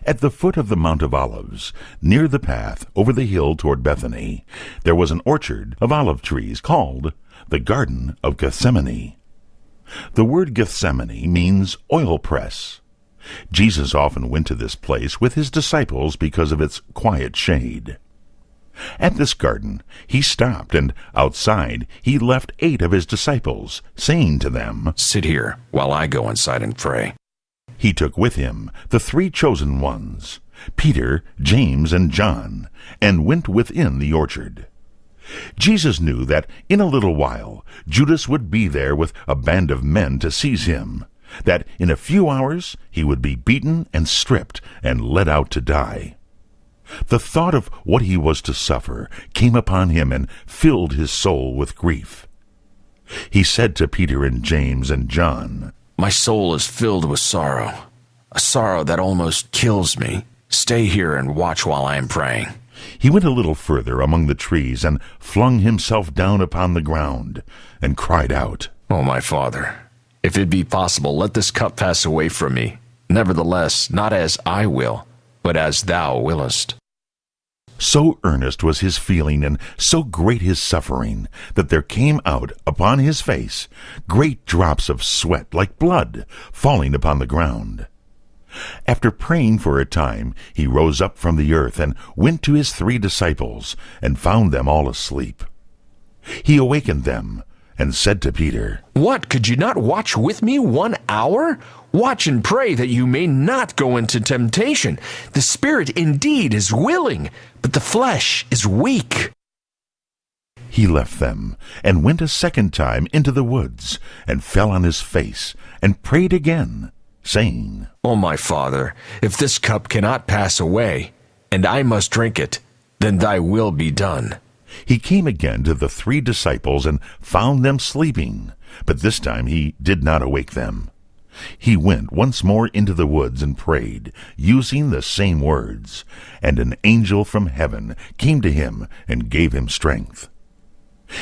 At the foot of the Mount of Olives, near the path over the hill toward Bethany, there was an orchard of olive trees called the Garden of Gethsemane. The word Gethsemane means oil press. Jesus often went to this place with his disciples because of its quiet shade. At this garden he stopped, and outside he left 8 of his disciples, saying to them, "Sit here while I go inside and pray." He took with him the 3 chosen ones, Peter, James, and John, and went within the orchard. Jesus knew that in a little while Judas would be there with a band of men to seize him, that in a few hours he would be beaten and stripped and led out to die. The thought of what he was to suffer came upon him and filled his soul with grief. He said to Peter and James and John, "My soul is filled with sorrow, a sorrow that almost kills me. Stay here and watch while I am praying." He went a little further among the trees and flung himself down upon the ground and cried out, "Oh, my Father, if it be possible, let this cup pass away from me. Nevertheless, not as I will, but as thou willest." So earnest was his feeling and so great his suffering that there came out upon his face great drops of sweat like blood falling upon the ground. After praying for a time, he rose up from the earth and went to his 3 disciples and found them all asleep. He awakened them and said to Peter, "What, could you not watch with me 1 hour? Watch and pray that you may not go into temptation. The spirit indeed is willing, but the flesh is weak." He left them and went a second time into the woods and fell on his face and prayed again, saying, "O my Father, if this cup cannot pass away, and I must drink it, then thy will be done." He came again to the 3 disciples and found them sleeping, but this time he did not awake them. He went once more into the woods and prayed, using the same words, and an angel from heaven came to him and gave him strength.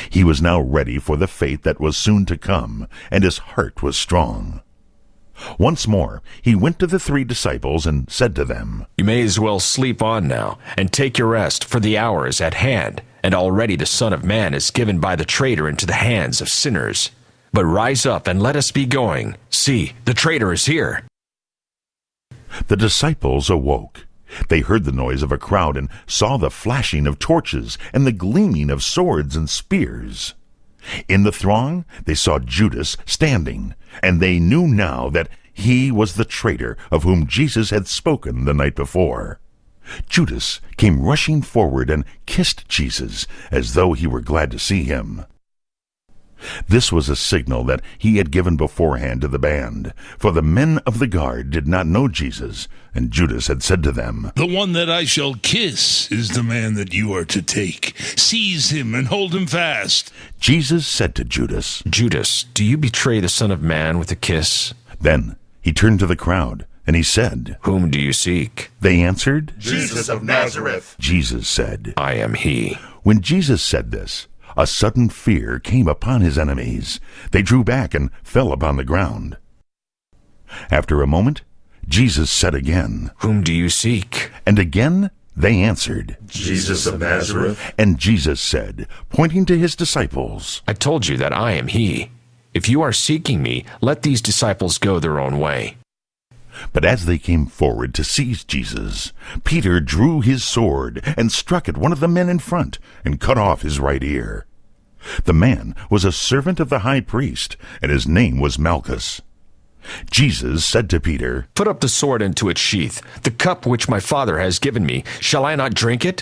He was now ready for the fate that was soon to come, and his heart was strong. Once more he went to the 3 disciples and said to them, "You may as well sleep on now, and take your rest, for the hour is at hand, and already the Son of Man is given by the traitor into the hands of sinners. But rise up and let us be going. See, the traitor is here." The disciples awoke. They heard the noise of a crowd and saw the flashing of torches and the gleaming of swords and spears. In the throng they saw Judas standing, and they knew now that he was the traitor of whom Jesus had spoken the night before. Judas came rushing forward and kissed Jesus as though he were glad to see him. This was a signal that he had given beforehand to the band, for the men of the guard did not know Jesus, and Judas had said to them, "The one that I shall kiss is the man that you are to take. Seize him and hold him fast." Jesus said to Judas, "Judas, do you betray the Son of Man with a kiss?" Then he turned to the crowd, and he said, "Whom do you seek?" They answered, "Jesus of Nazareth." Jesus said, "I am he." When Jesus said this, a sudden fear came upon his enemies. They drew back and fell upon the ground. After a moment, Jesus said again, "Whom do you seek?" And again they answered, "Jesus of Nazareth." And Jesus said, pointing to his disciples, "I told you that I am he. If you are seeking me, let these disciples go their own way." But as they came forward to seize Jesus, Peter drew his sword and struck at one of the men in front and cut off his right ear. The man was a servant of the high priest, and his name was Malchus. Jesus said to Peter, "Put up the sword into its sheath. The cup which my Father has given me, shall I not drink it?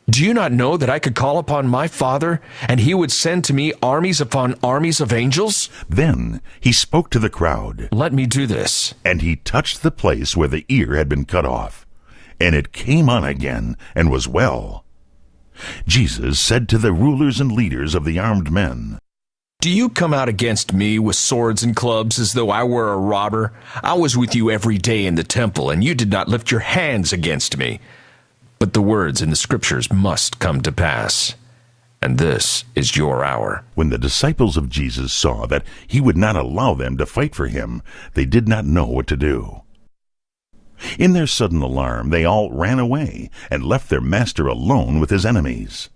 Do you not know that I could call upon my Father, and he would send to me armies upon armies of angels?" Then he spoke to the crowd, "Let me do this." and he touched the place where the ear had been cut off, and it came on again and was well. Jesus said to the rulers and leaders of the armed men, "Do you come out against me with swords and clubs as though I were a robber? I was with you every day in the temple, and you did not lift your hands against me. But the words in the Scriptures must come to pass, and this is your hour." When the disciples of Jesus saw that he would not allow them to fight for him, they did not know what to do. In their sudden alarm, they all ran away and left their master alone with his enemies.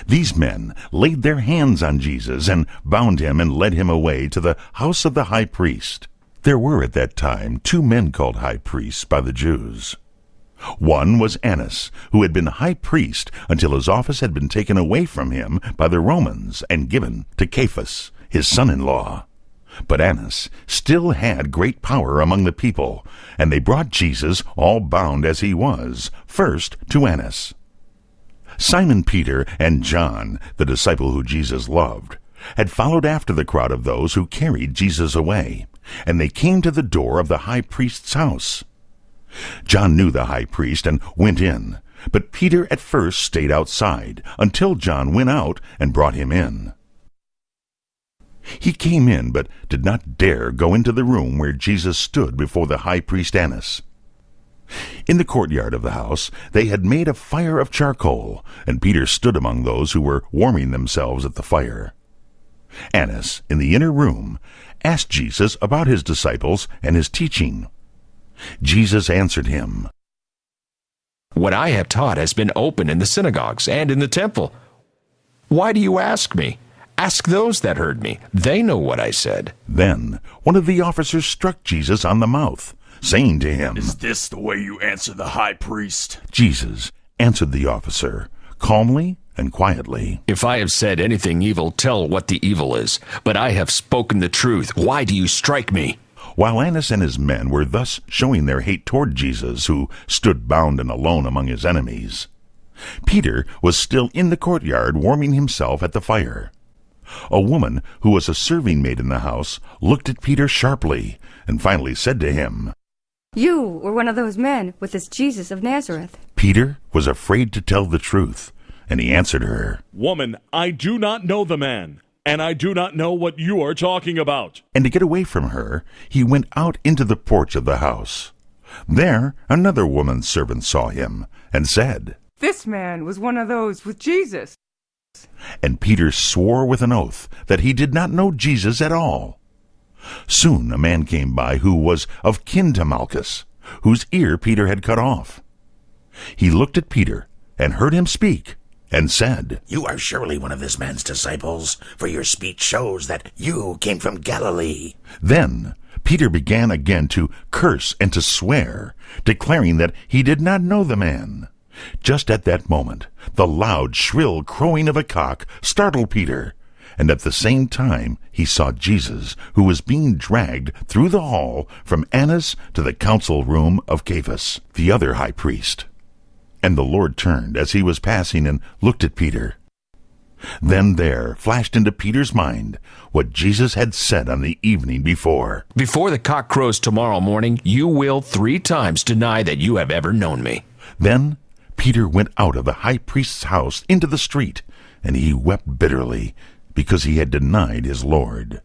These men laid their hands on Jesus and bound him and led him away to the house of the high priest. There were at that time 2 men called high priests by the Jews. One was Annas, who had been high priest until his office had been taken away from him by the Romans and given to Caiaphas, his son-in-law. But Annas still had great power among the people, and they brought Jesus, all bound as he was, first to Annas. Simon Peter and John, the disciple who Jesus loved, had followed after the crowd of those who carried Jesus away, and they came to the door of the high priest's house. John knew the high priest and went in, but Peter at first stayed outside until John went out and brought him in. He came in, but did not dare go into the room where Jesus stood before the high priest Annas. In the courtyard of the house they had made a fire of charcoal, and Peter stood among those who were warming themselves at the fire. Annas, in the inner room, asked Jesus about his disciples and his teaching. Jesus answered him, "What I have taught has been open in the synagogues and in the temple. Why do you ask me? Ask those that heard me. They know what I said." Then one of the officers struck Jesus on the mouth, saying to him, "Is this the way you answer the high priest?" Jesus answered the officer, calmly and quietly, "If I have said anything evil, tell what the evil is. But I have spoken the truth. Why do you strike me?" While Annas and his men were thus showing their hate toward Jesus, who stood bound and alone among his enemies, Peter was still in the courtyard warming himself at the fire. A woman who was a serving maid in the house looked at Peter sharply and finally said to him, "You were one of those men with this Jesus of Nazareth." Peter was afraid to tell the truth, and he answered her, "Woman, I do not know the man, and I do not know what you are talking about." And to get away from her, he went out into the porch of the house. There another woman servant saw him and said, "This man was one of those with Jesus." And Peter swore with an oath that he did not know Jesus at all. Soon a man came by who was of kin to Malchus, whose ear Peter had cut off. He looked at Peter and heard him speak, and said, You are surely one of this man's disciples, for your speech shows that you came from Galilee. Then Peter began again to curse and to swear, declaring that he did not know the man. Just at that moment, the loud, shrill crowing of a cock startled Peter, and at the same time he saw Jesus, who was being dragged through the hall from Annas to the council room of Caiaphas, the other high priest. And the Lord turned as he was passing and looked at Peter. Then there flashed into Peter's mind what Jesus had said on the evening before. "Before the cock crows tomorrow morning, you will 3 times deny that you have ever known me." Then Peter went out of the high priest's house into the street, and he wept bitterly because he had denied his Lord.